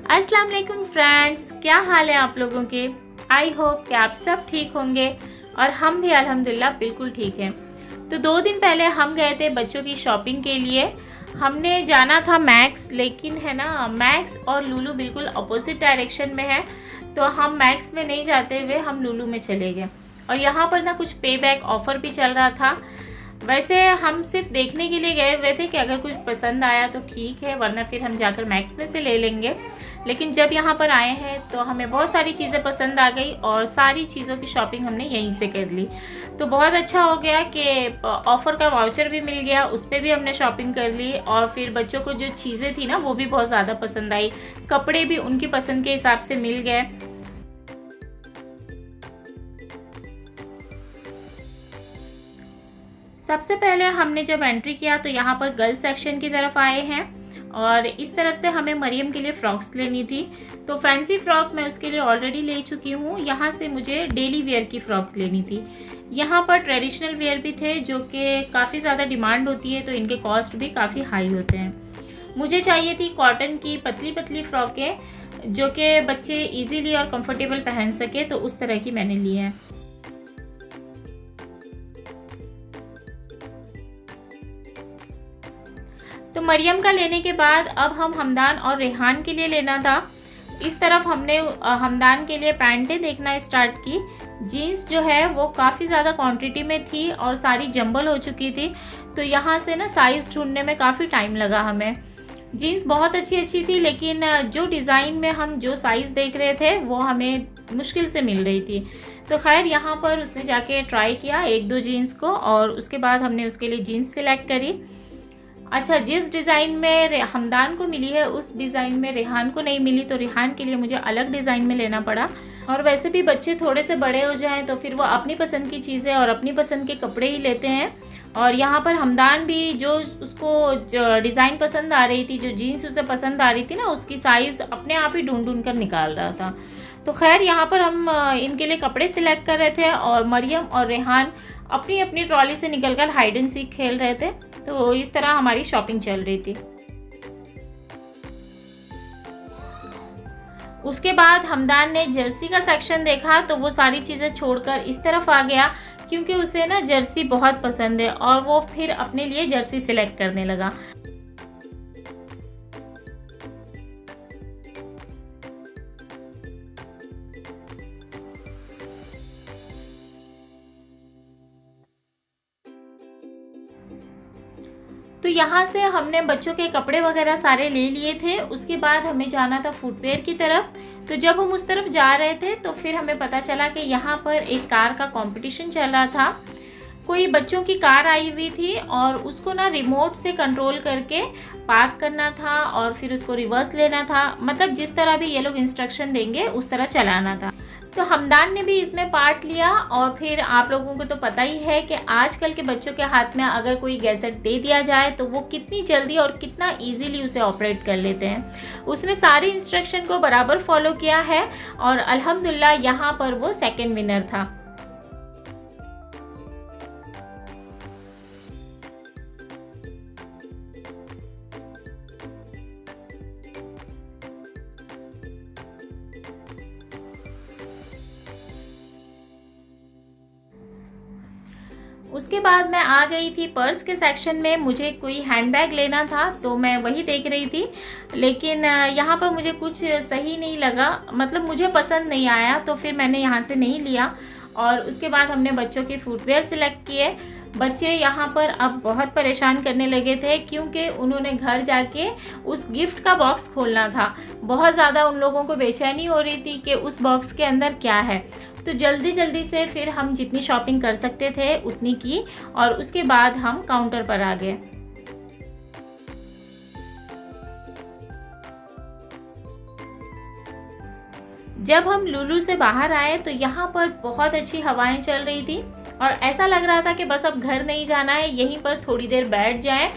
अस्सलाम वालेकुम फ्रेंड्स, क्या हाल है आप लोगों के। आई होप कि आप सब ठीक होंगे और हम भी अल्हम्दुलिल्लाह बिल्कुल ठीक हैं। तो 2 दिन पहले हम गए थे बच्चों की शॉपिंग के लिए। हमने जाना था मैक्स, लेकिन है ना मैक्स और लुलु बिल्कुल अपोजिट डायरेक्शन में है, तो हम मैक्स में नहीं जाते हुए हम लुलु में चले गए। और यहाँ पर ना कुछ पे बैक ऑफ़र भी चल रहा था। वैसे हम सिर्फ देखने के लिए गए हुए थे कि अगर कुछ पसंद आया तो ठीक है, वरना फिर हम जाकर मैक्स में से ले लेंगे। लेकिन जब यहाँ पर आए हैं तो हमें बहुत सारी चीज़ें पसंद आ गई और सारी चीज़ों की शॉपिंग हमने यहीं से कर ली। तो बहुत अच्छा हो गया कि ऑफ़र का वाउचर भी मिल गया, उस पर भी हमने शॉपिंग कर ली। और फिर बच्चों को जो चीज़ें थी ना वो भी बहुत ज़्यादा पसंद आई, कपड़े भी उनकी पसंद के हिसाब से मिल गए। सबसे पहले हमने जब एंट्री किया तो यहाँ पर गर्ल्स सेक्शन की तरफ आए हैं और इस तरफ से हमें मरियम के लिए फ़्रॉक्स लेनी थी। तो फैंसी फ़्रॉक मैं उसके लिए ऑलरेडी ले चुकी हूँ। यहाँ से मुझे डेली वेयर की फ़्रॉक लेनी थी। यहाँ पर ट्रेडिशनल वेयर भी थे जो कि काफ़ी ज़्यादा डिमांड होती है, तो इनके कॉस्ट भी काफ़ी हाई होते हैं। मुझे चाहिए थी कॉटन की पतली पतली फ़्रॉकें जो कि बच्चे ईजीली और कंफर्टेबल पहन सके, तो उस तरह की मैंने ली है। तो मरियम का लेने के बाद अब हम हमदान और रेहान के लिए लेना था। इस तरफ हमने हमदान के लिए पैंटें देखना स्टार्ट की। जीन्स जो है वो काफ़ी ज़्यादा क्वांटिटी में थी और सारी जंबल हो चुकी थी, तो यहाँ से ना साइज़ ढूंढने में काफ़ी टाइम लगा हमें। जीन्स बहुत अच्छी थी, लेकिन जो डिज़ाइन में हम जो साइज़ देख रहे थे वो हमें मुश्किल से मिल रही थी। तो खैर यहाँ पर उसने जाके ट्राई किया 1-2 जीन्स को और उसके बाद हमने उसके लिए जीन्स सिलेक्ट करी। अच्छा, जिस डिज़ाइन में हमदान को मिली है उस डिज़ाइन में रेहान को नहीं मिली, तो रेहान के लिए मुझे अलग डिज़ाइन में लेना पड़ा। और वैसे भी बच्चे थोड़े से बड़े हो जाएं तो फिर वो अपनी पसंद की चीज़ें और अपनी पसंद के कपड़े ही लेते हैं। और यहाँ पर हमदान भी जो उसको डिज़ाइन पसंद आ रही थी, जो जीन्स उसे पसंद आ रही थी ना, उसकी साइज़ अपने आप ही ढूंढ कर निकाल रहा था। तो खैर यहाँ पर हम इनके लिए कपड़े सिलेक्ट कर रहे थे और मरियम और रेहान अपनी अपनी ट्रॉली से निकलकर हाइड एंड सीक खेल रहे थे। तो इस तरह हमारी शॉपिंग चल रही थी। उसके बाद हमदान ने जर्सी का सेक्शन देखा तो वो सारी चीज़ें छोड़कर इस तरफ आ गया, क्योंकि उसे ना जर्सी बहुत पसंद है और वो फिर अपने लिए जर्सी सिलेक्ट करने लगा। तो यहाँ से हमने बच्चों के कपड़े वगैरह सारे ले लिए थे। उसके बाद हमें जाना था फुटवेयर की तरफ। तो जब हम उस तरफ जा रहे थे तो फिर हमें पता चला कि यहाँ पर एक कार का कंपटीशन चल रहा था। कोई बच्चों की कार आई हुई थी और उसको ना रिमोट से कंट्रोल करके पार्क करना था और फिर उसको रिवर्स लेना था। मतलब जिस तरह भी ये लोग इंस्ट्रक्शन देंगे उस तरह चलाना था। तो हमदान ने भी इसमें पार्ट लिया। और फिर आप लोगों को तो पता ही है कि आजकल के बच्चों के हाथ में अगर कोई गैजेट दे दिया जाए तो वो कितनी जल्दी और कितना इजीली उसे ऑपरेट कर लेते हैं। उसने सारी इंस्ट्रक्शन को बराबर फॉलो किया है और अल्हम्दुलिल्लाह यहाँ पर वो सेकंड विनर था। उसके बाद मैं आ गई थी पर्स के सेक्शन में। मुझे कोई हैंडबैग लेना था तो मैं वही देख रही थी, लेकिन यहाँ पर मुझे कुछ सही नहीं लगा, मतलब मुझे पसंद नहीं आया, तो फिर मैंने यहाँ से नहीं लिया। और उसके बाद हमने बच्चों के फुटवेयर सिलेक्ट किए। बच्चे यहाँ पर अब बहुत परेशान करने लगे थे, क्योंकि उन्होंने घर जाके उस गिफ्ट का बॉक्स खोलना था। बहुत ज़्यादा उन लोगों को बेचैनी हो रही थी कि उस बॉक्स के अंदर क्या है। तो जल्दी जल्दी से फिर हम जितनी शॉपिंग कर सकते थे उतनी की और उसके बाद हम काउंटर पर आ गए। जब हम लुलु से बाहर आए तो यहाँ पर बहुत अच्छी हवाएं चल रही थी और ऐसा लग रहा था कि बस अब घर नहीं जाना है, यहीं पर थोड़ी देर बैठ जाएं।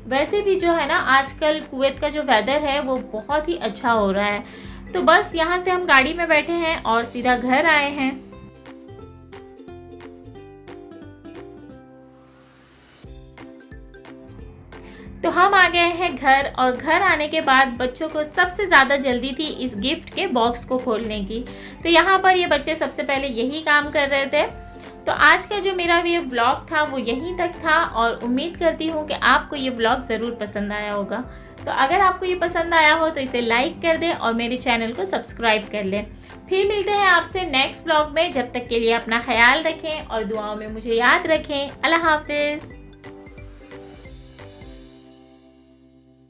वैसे भी जो है ना आजकल कुवैत का जो वेदर है वो बहुत ही अच्छा हो रहा है। तो बस यहाँ से हम गाड़ी में बैठे हैं और सीधा घर आए हैं। तो हम आ गए हैं घर, और घर आने के बाद बच्चों को सबसे ज़्यादा जल्दी थी इस गिफ्ट के बॉक्स को खोलने की। तो यहाँ पर ये बच्चे सबसे पहले यही काम कर रहे थे। तो आज का जो मेरा ये व्लॉग था वो यहीं तक था, और उम्मीद करती हूँ कि आपको ये व्लॉग ज़रूर पसंद आया होगा। तो अगर आपको ये पसंद आया हो तो इसे लाइक कर दें और मेरे चैनल को सब्सक्राइब कर लें। फिर मिलते हैं आपसे नेक्स्ट व्लॉग में। जब तक के लिए अपना ख्याल रखें और दुआओं में मुझे याद रखें। अल्लाह हाफिज़।